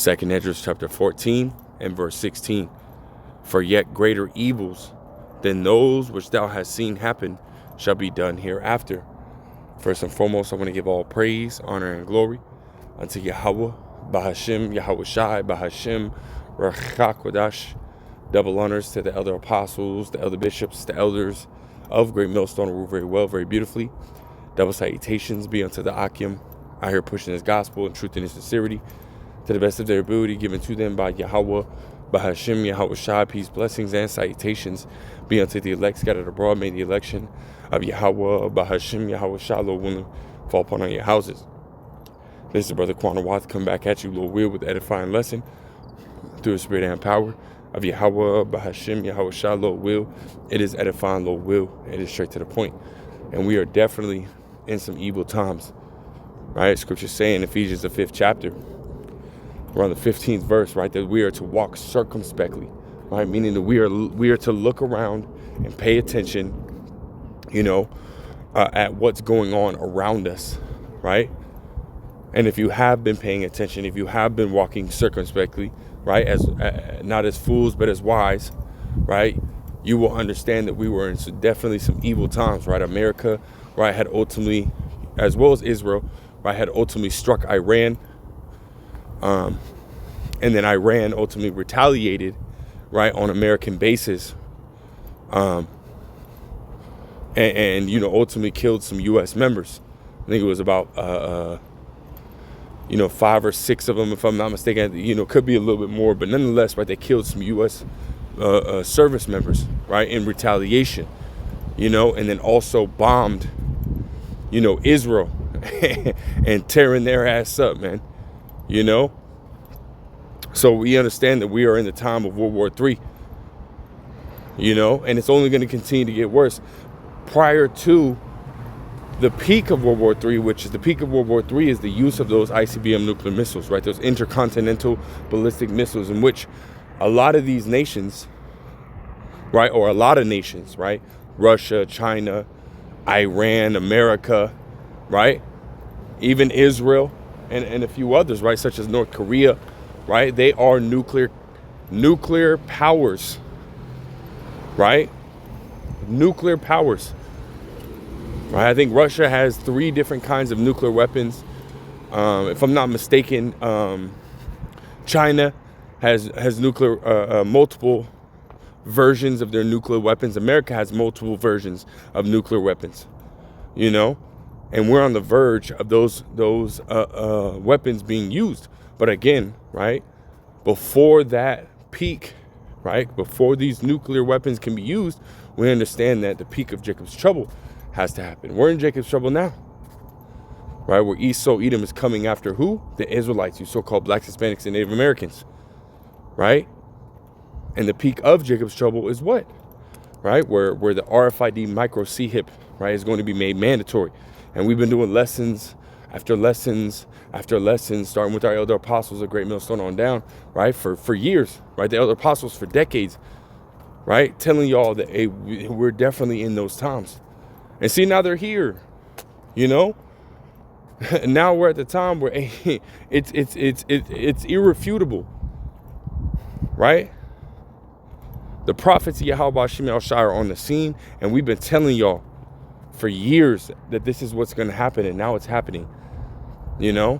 Second Esdras chapter 14 and verse 16. For yet greater evils than those which thou hast seen happen shall be done hereafter. First and foremost, I want to give all praise, honor, and glory unto Yahweh, Bahashem, Yahweh Shai, Bahashem, Rachakodash. Double honors to the elder apostles, the elder bishops, the elders of Great Millstone who rule very well, very beautifully. Double salutations be unto the Akim, out here pushing his gospel in truth and in sincerity, to the best of their ability, given to them by Yahweh, Bahashem, Yahweh Shai. Peace, blessings, and salutations be unto the elect scattered abroad. May the election of Yahweh, Bahashem, Yahweh Shai, Lord willing, fall upon all your houses. This is Brother Quanah Watt, come back at you, Lord will, with the edifying lesson through the spirit and power of Yahweh, Bahashem, Yahweh Shai, Lord will. It is edifying, Lord will. It is straight to the point. And we are definitely in some evil times, right? Scripture saying, Ephesians, the 5th chapter, we're on the 15th verse, right? That we are to walk circumspectly, right? Meaning that we are to look around and pay attention, at what's going on around us, right? And if you have been paying attention, if you have been walking circumspectly, right, as not as fools but as wise, right, you will understand that we were in definitely some evil times, right? America, right, had ultimately, as well as Israel, right, had ultimately struck Iran, and then Iran ultimately retaliated, right, on American bases, and ultimately killed some U.S. members. I think it was about 5 or 6 of them, if I'm not mistaken. Could be a little bit more, but nonetheless, right, they killed some U.S. Service members, right, in retaliation, and then also bombed, Israel and tearing their ass up, man, So we understand that we are in the time of World War III, and it's only going to continue to get worse. Prior to the peak of World War III, which is the peak of World War III, is the use of those ICBM nuclear missiles, right? Those intercontinental ballistic missiles, in which a lot of these nations, right, or a lot of nations, right, Russia, China, Iran, America, right, even Israel, and a few others, right, such as North Korea, right, they are nuclear powers, right, nuclear powers. Right, I think Russia has 3 different kinds of nuclear weapons. If I'm not mistaken, China has nuclear multiple versions of their nuclear weapons. America has multiple versions of nuclear weapons. And we're on the verge of those weapons being used. But again, right, before that peak, right, before these nuclear weapons can be used, we understand that the peak of Jacob's trouble has to happen. We're in Jacob's trouble now, right? Where Esau, Edom is coming after who? The Israelites, you so-called blacks, Hispanics, and Native Americans, right? And the peak of Jacob's trouble is what? Right? Where the RFID micro CHIP, right, is going to be made mandatory. And we've been doing lessons after lessons after lessons, starting with our elder apostles of Great Millstone on down, right? For years, right? The elder apostles for decades, right? Telling y'all that, hey, we're definitely in those times. And see, now they're here, Now we're at the time where it's irrefutable, right? The prophets of Yahweh Shem Shai are on the scene, and we've been telling y'all for years that this is what's going to happen, and now it's happening, And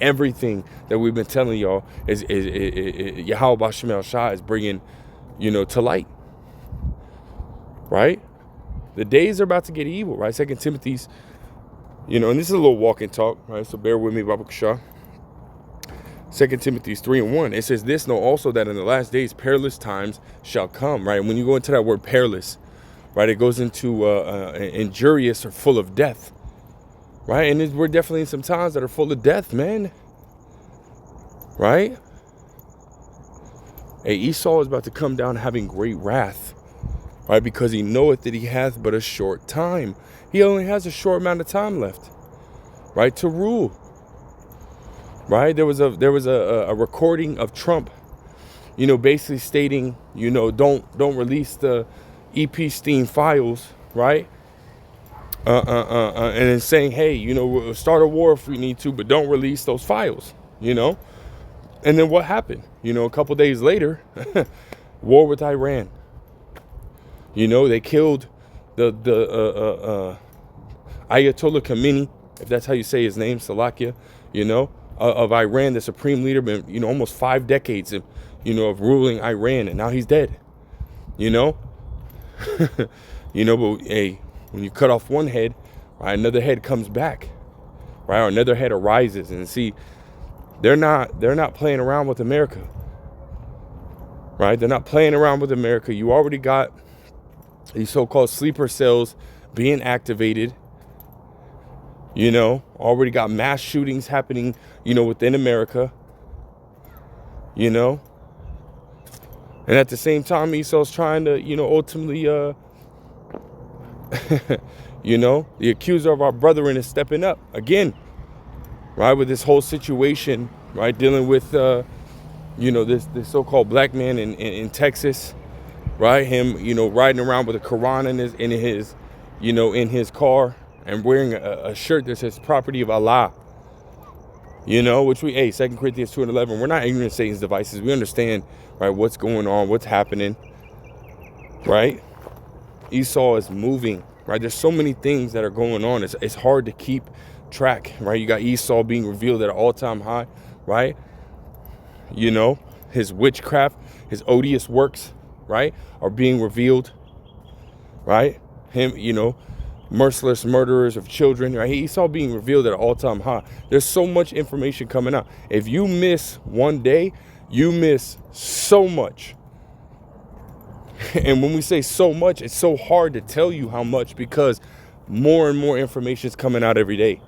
everything that we've been telling y'all is Yahweh Shem Shai is bringing, to light, right? The days are about to get evil, right? 2 Timothy's, and this is a little walk and talk, right? So bear with me, Baruch Shah. 2 Timothy 3:1. It says, "This know also that in the last days perilous times shall come," right? And when you go into that word perilous, right, it goes into injurious or full of death, right? And we're definitely in some times that are full of death, man, right? Hey, Esau is about to come down having great wrath, right? Because he knoweth that he hath but a short time. He only has a short amount of time left, right, to rule, right? There was a recording of Trump, basically stating, don't release the Epstein files, right? And then saying, hey, we'll start a war if we need to, but don't release those files, And then what happened? You know, a couple days later, war with Iran. You know, they killed the Ayatollah Khamenei, if that's how you say his name, Salakia, you know, of Iran, the supreme leader, been, you know, almost 5 decades of, you know, of ruling Iran, and now he's dead. You know, you know, but hey, when you cut off one head, right, another head comes back, right, or another head arises. And see, they're not playing around with America, right? They're not playing around with America. You already got these so-called sleeper cells being activated. You know, already got mass shootings happening, you know, within America. You know, and at the same time, Esau's trying to, you know, ultimately, you know, the accuser of our brethren is stepping up again, right, with this whole situation, right, dealing with, you know, this so-called black man in Texas, right, him, you know, riding around with a Quran in his, you know, in his car, and wearing a shirt that says property of Allah. You know, which 2 Corinthians 2:11, we're not ignorant of Satan's devices. We understand, right, what's going on, what's happening, right? Esau is moving, right? There's so many things that are going on. It's hard to keep track, right? You got Esau being revealed at an all-time high, right? You know, his witchcraft, his odious works, right, are being revealed, right? Him, you know, merciless murderers of children, right? Esau being revealed at an all-time high. There's so much information coming out. If you miss one day, you miss so much. And when we say so much, it's so hard to tell you how much, because more and more information is coming out every day,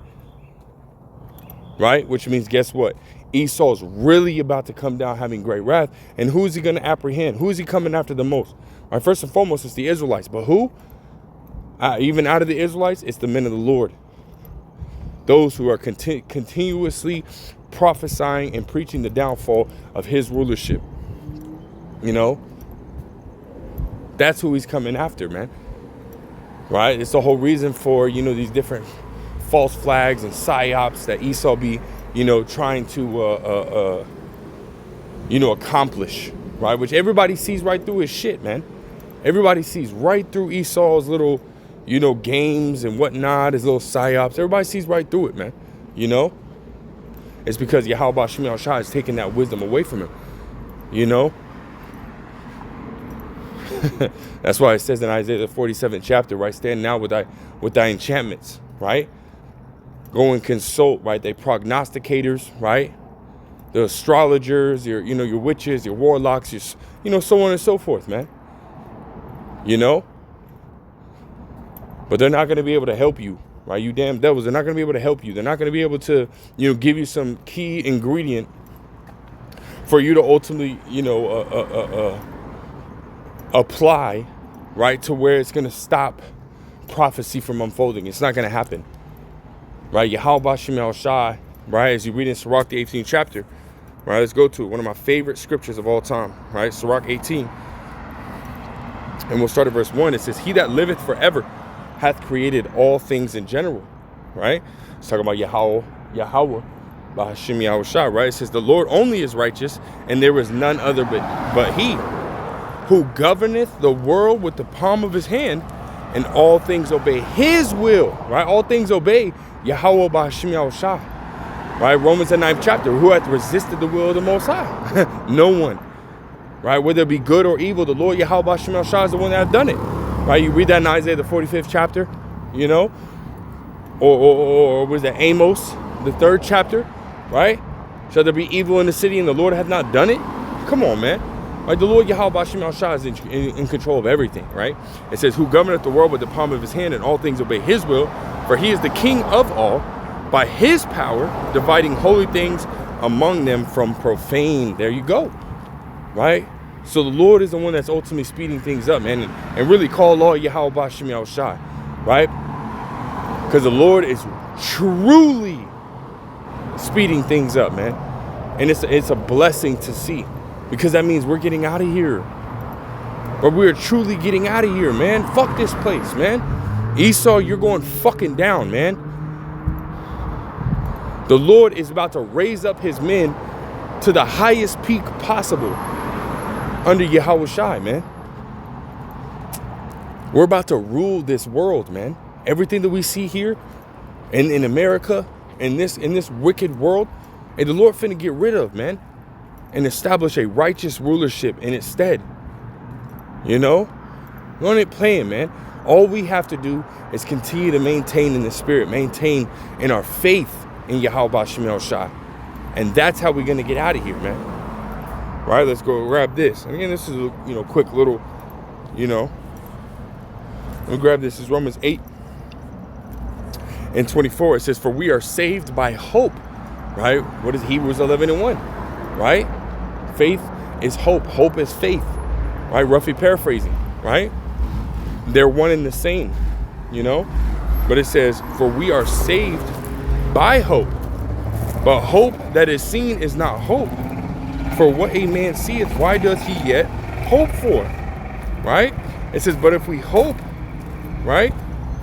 right? Which means, guess what? Esau's really about to come down having great wrath. And who is he going to apprehend? Who is he coming after the most? Right? First and foremost, it's the Israelites. But who? Even out of the Israelites, it's the men of the Lord. Those who are continuously prophesying and preaching the downfall of his rulership. You know? That's who he's coming after, man. Right? It's the whole reason for, you know, these different false flags and psyops that Esau be, you know, trying to, you know, accomplish. Right? Which everybody sees right through his shit, man. Everybody sees right through Esau's little, you know, games and whatnot, his little psyops. Everybody sees right through it, man. You know? It's because Yahweh Shem Shah is taking that wisdom away from him. You know? That's why it says in Isaiah the 47th chapter, right? Stand now with thy enchantments, right? Go and consult, right? They prognosticators, right? The astrologers, your witches, your warlocks, your, you know, so on and so forth, man. You know? But they're not going to be able to help you, right? You damn devils, they're not going to be able to help you. They're not going to be able to, you know, give you some key ingredient for you to ultimately, you know, apply, right, to where it's going to stop prophecy from unfolding. It's not going to happen, right? Yahweh Shem Shai, right, as you read in Sirach, the 18th chapter, right, let's go to it. One of my favorite scriptures of all time, right, Sirach 18. And we'll start at verse 1. It says, he that liveth forever hath created all things in general, right? It's talking about Yahweh, Bahashim Yahushua, right? It says, the Lord only is righteous, and there is none other but he, who governeth the world with the palm of his hand, and all things obey his will, right? All things obey Yahweh Bahashim Yahushua, right? Romans the 9th chapter, who hath resisted the will of the Most High? No one, right? Whether it be good or evil, the Lord Yahweh Bahashim Yahushua is the one that hath done it. Right, you read that in Isaiah the 45th chapter, you know, or was that Amos, the 3rd chapter, right? Shall there be evil in the city and the Lord hath not done it? Come on, man. Right, the Lord Yahweh Bashem Al-Shah is in control of everything, right? It says, who governeth the world with the palm of his hand, and all things obey his will, for he is the king of all, by his power, dividing holy things among them from profane. There you go, right? So the Lord is the one that's ultimately speeding things up, man, and really call law Yahweh Bashem Al-Shah, right? Because the Lord is truly speeding things up, man, and it's a blessing to see, because that means we're getting out of here, or we're truly getting out of here, man. Fuck this place, man. Esau, you're going fucking down, man. The Lord is about to raise up his men, to the highest peak possible under Yahweh Shai, man. We're about to rule this world, man. Everything that we see here in America, in this wicked world, and the Lord finna get rid of, man, and establish a righteous rulership in its stead. You know? We ain't playing, man. All we have to do is continue to maintain in the spirit, maintain in our faith in Yahweh B'Shem Shai. And that's how we're gonna get out of here, man. Right? Let's go grab this. Again, this is a quick little, let me grab this. This is Romans 8:24. It says, "For we are saved by hope." Right? What is Hebrews 11:1? Right? Faith is hope. Hope is faith. Right? Roughly paraphrasing. Right? They're one and the same. But it says, "For we are saved by hope. But hope that is seen is not hope. For what a man seeth, why doth he yet hope for?" Right? It says, "But if we hope, right,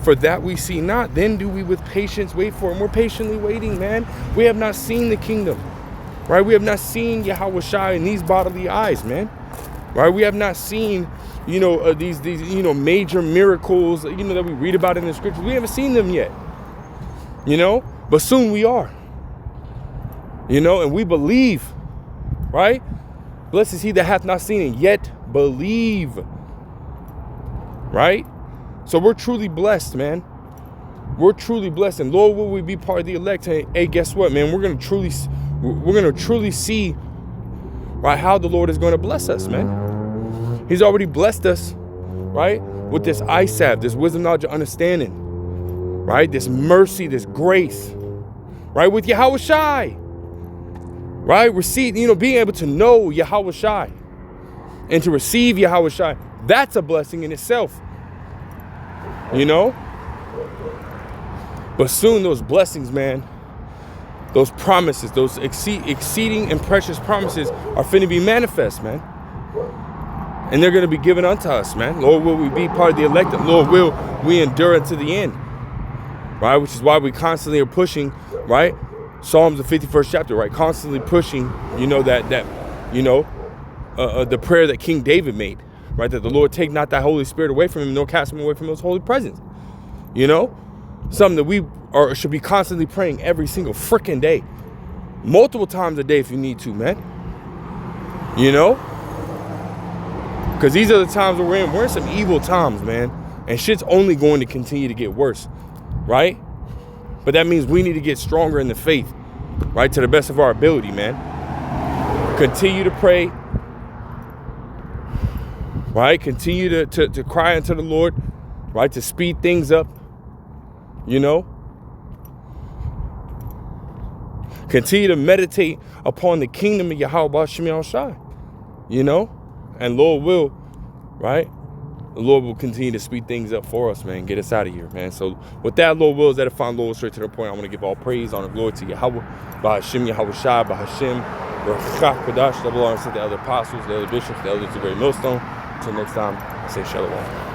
for that we see not, then do we with patience wait for him." We're patiently waiting, man. We have not seen the kingdom. Right? We have not seen Yahweh Shai in these bodily eyes, man. Right? We have not seen, these major miracles, that we read about in the scriptures. We haven't seen them yet. But soon we are. And we believe, right? Blessed is he that hath not seen it, yet believe. Right? So we're truly blessed, man. We're truly blessed. And Lord, will we be part of the elect? Hey, guess what, man? We're gonna truly see, right, how the Lord is going to bless us, man. He's already blessed us, right, with this eye salve, this wisdom, knowledge, and understanding, right? This mercy, this grace, right, with Yahweh Shai. Right? Being able to know Yahweh Shai and to receive Yahweh Shai, that's a blessing in itself. But soon those blessings, man, those promises, those exceeding and precious promises are finna be manifest, man. And they're gonna be given unto us, man. Lord, will we be part of the elect? Lord, will we endure unto the end? Right? Which is why we constantly are pushing, right? Psalms, the 51st chapter, right? Constantly pushing, the prayer that King David made, right? That the Lord take not thy Holy Spirit away from him, nor cast him away from his holy presence. Something that we should be constantly praying every single freaking day. Multiple times a day if you need to, man. Because these are the times where we're in some evil times, man. And shit's only going to continue to get worse, right? But that means we need to get stronger in the faith, right? To the best of our ability, man. Continue to pray, right? Continue to cry unto the Lord, right? To speed things up, Continue to meditate upon the kingdom of Yahweh B'Shem Shai, And Lord will, right? The Lord will continue to speed things up for us, man. Get us out of here, man. So with that, Lord wills, that find Lord straight to the point. I want to give all praise, honor, glory to Yahweh, B'Hashem, Yahweh Shai, B'Hashem, Rachach Kodash, the Lord, and the other apostles, the other bishops, the elders of the great millstone. Until next time, I say shalom.